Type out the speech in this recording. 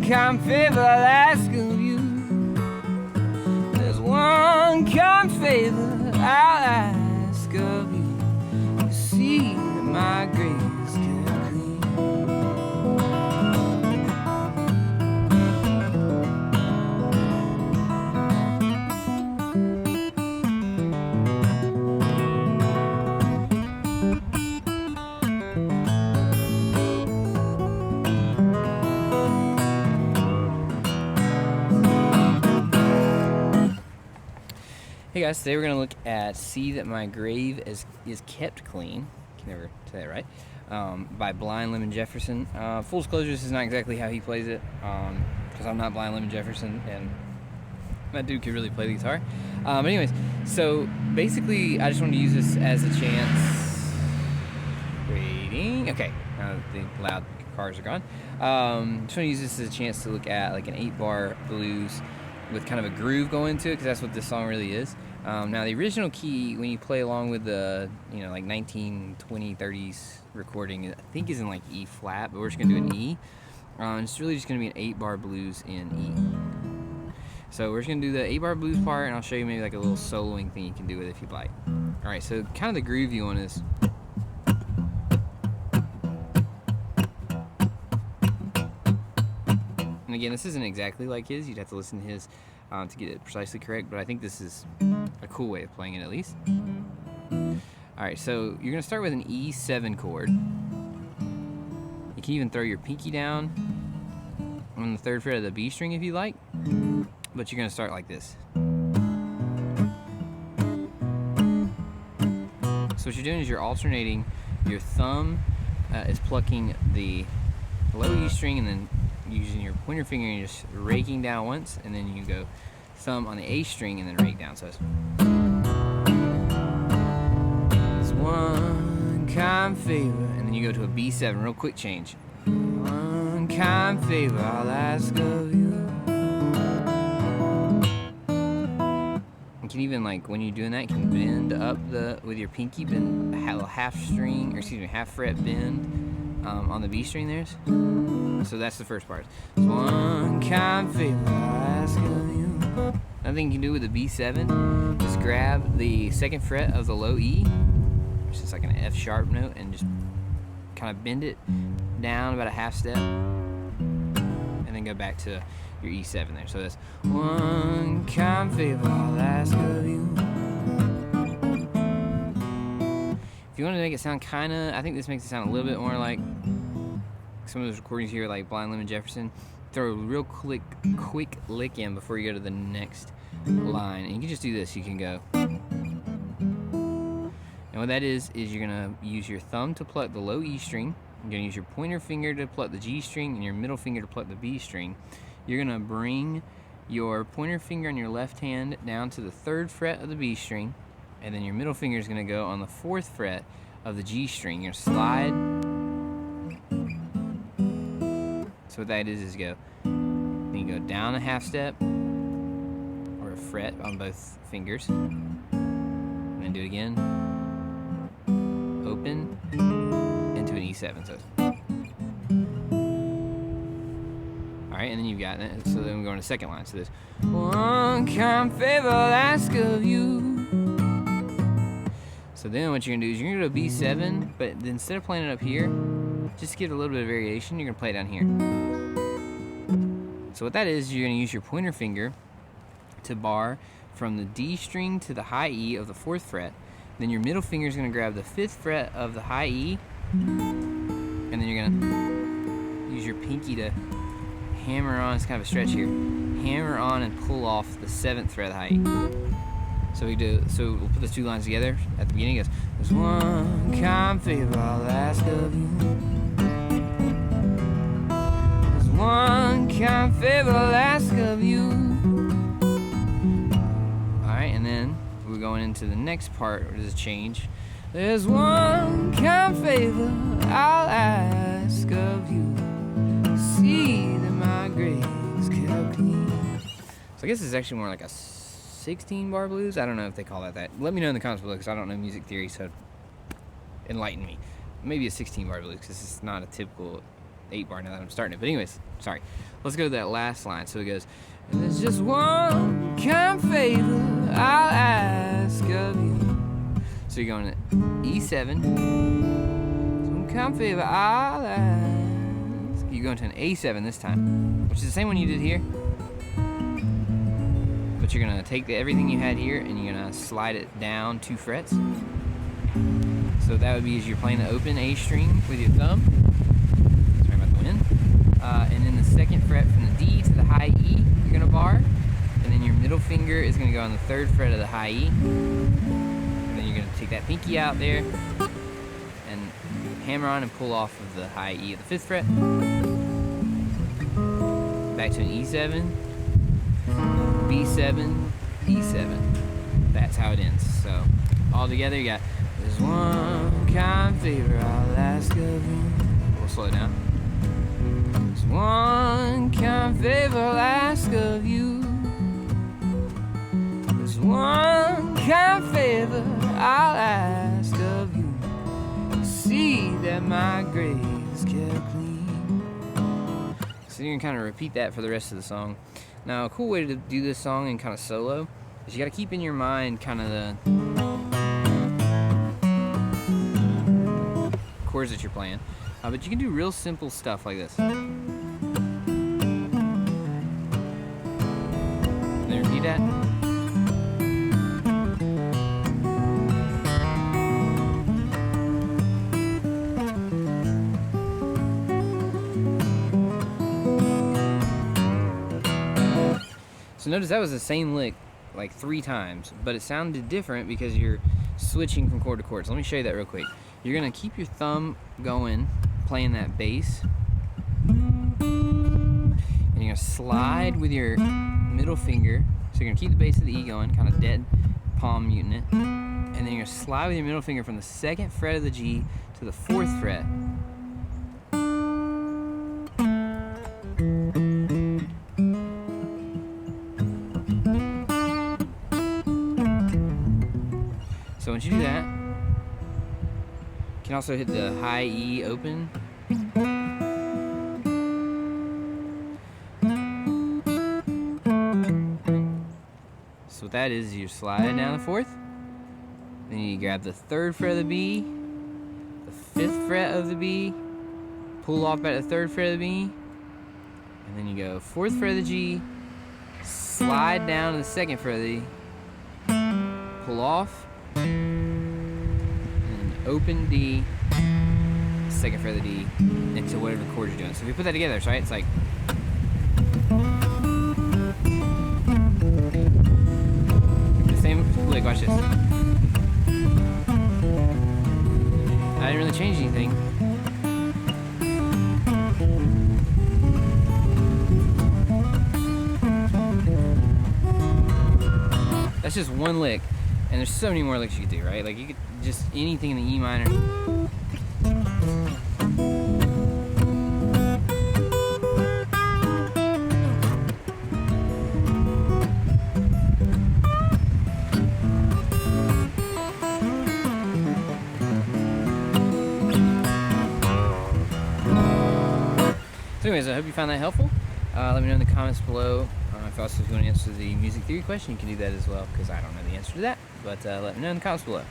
one kind favor I'll ask of you. There's one kind favor I'll ask of you. To see that my grave's kept clean. Hey guys, today we're going to look at See That My Grave is Kept Clean, can never say that right, by Blind Lemon Jefferson. Full disclosure, this is not exactly how he plays it, because I'm not Blind Lemon Jefferson, and that dude could really play the guitar. But anyways, so basically I just wanted to use this as a chance. Waiting. Okay, now the loud cars are gone. Just want to use this as a chance to look at like an 8-bar blues with kind of a groove going to it, because that's what this song really is. Now the original key, when you play along with the, like 1920s, 30s recording, I think is in like E flat, but we're just gonna do an E. It's really just gonna be an 8-bar blues in E. So we're just gonna do the 8-bar blues part, and I'll show you maybe like a little soloing thing you can do with it if you'd like. All right, so kind of the groove you want is. And again, this isn't exactly like his. You'd have to listen to his to get it precisely correct, but I think this is a cool way of playing it at least. Alright, so you're going to start with an E7 chord. You can even throw your pinky down on the 3rd fret of the B string if you like, but you're going to start like this. So what you're doing is you're alternating. Your thumb is plucking the low E string, and then using your pointer finger and just raking down once, and then you go thumb on the A string and then rake down. So it's one kind favor, and then you go to a B7, real quick change. One kind favor I'll ask of you. You can even, like, when you're doing that, you can bend up with your pinky, bend a little half fret bend on the B string there. So that's the first part. One kind favor I'll ask of you. Another thing you can do with the B7 is grab the 2nd fret of the low E, which is like an F sharp note, and just kind of bend it down about a half step, and then go back to your E7 there. So that's one kind favor I'll ask of you. If you want to make it sound I think this makes it sound a little bit more like some of those recordings here, like Blind Lemon Jefferson. Throw a real quick lick in before you go to the next line, and you can just do this. You can go, and what that is you're gonna use your thumb to pluck the low E string. You're gonna use your pointer finger to pluck the G string, and your middle finger to pluck the B string. You're gonna bring your pointer finger on your left hand down to the 3rd fret of the B string, and then your middle finger is gonna go on the 4th fret of the G string. You're gonna slide. So what that is go, then you go down a half step, or a fret on both fingers, and then do it again, open, into an E7. So, alright, and then you've got it. So then we go on the 2nd line. So there's one kind favor I'll ask of you. So then what you're going to do is you're going to go to B7, but instead of playing it up here, just to give it a little bit of variation, you're going to play it down here. So what that is, you're going to use your pointer finger to bar from the D string to the high E of the 4th fret. Then your middle finger is going to grab the 5th fret of the high E, and then you're going to use your pinky to hammer on. It's kind of a stretch here. Hammer on and pull off the 7th fret of the high E. So we'll put those 2 lines together at the beginning. It goes, there's one kind favor I'll ask of you. There's one kind favor I'll ask of you. Alright, and then we're going into the next part where there's a change. There's one kind favor I'll ask of you. See that my grave's kept clean. So I guess it's actually more like a 16-bar blues. I don't know if they call that. Let me know in the comments below, because I don't know music theory, so enlighten me. Maybe a 16-bar blues, because it's not a typical 8 bar now that I'm starting it. But anyways, sorry. Let's go to that last line. So it goes, and there's just one kind of favor I'll ask of you. So you're going to E7. Some kind of favor I'll ask. You're going to an A7 this time, which is the same one you did here. But you're going to take everything you had here and you're going to slide it down 2 frets. So that would be as you're playing the open A string with your thumb. Sorry about the wind. And then the 2nd fret from the D to the high E, you're going to bar. And then your middle finger is going to go on the 3rd fret of the high E. And then you're going to take that pinky out there and hammer on and pull off of the high E of the 5th fret. Back to an E7, B7, E7. That's how it ends. So all together you got, there's one kind of favor I'll ask of you. We'll slow it down. There's one kind of favor I'll ask of you. There's one kind of favor I'll ask of you. See that my grave is kept clean. So you can kind of repeat that for the rest of the song. Now, a cool way to do this song in kind of solo is you got to keep in your mind kind of the chords that you're playing, but you can do real simple stuff like this. Can they repeat that? So notice that was the same lick like 3 times, but it sounded different because you're switching from chord to chord. So let me show you that real quick. You're gonna keep your thumb going, playing that bass, and you're gonna slide with your middle finger. So you're gonna keep the bass of the E going, kind of dead palm muting it, and then you're gonna slide with your middle finger from the 2nd fret of the G to the 4th fret. So once you do that, you can also hit the high E open. So what that is, you slide down the 4th, then you grab the 3rd fret of the B, the 5th fret of the B, pull off at the 3rd fret of the B, and then you go 4th fret of the G, slide down to the 2nd fret of the D, pull off, and open D, 2nd fret of the D, into whatever chord you're doing. So if you put that together, right, it's like the same lick. Watch this. I didn't really change anything. That's just one lick. And there's so many more licks you could do, right? Like you could just anything in the E minor. So anyways, I hope you found that helpful. Let me know in the comments below. If also you want to answer the music theory question, you can do that as well, because I don't know the answer to that. But let me know in the comments below.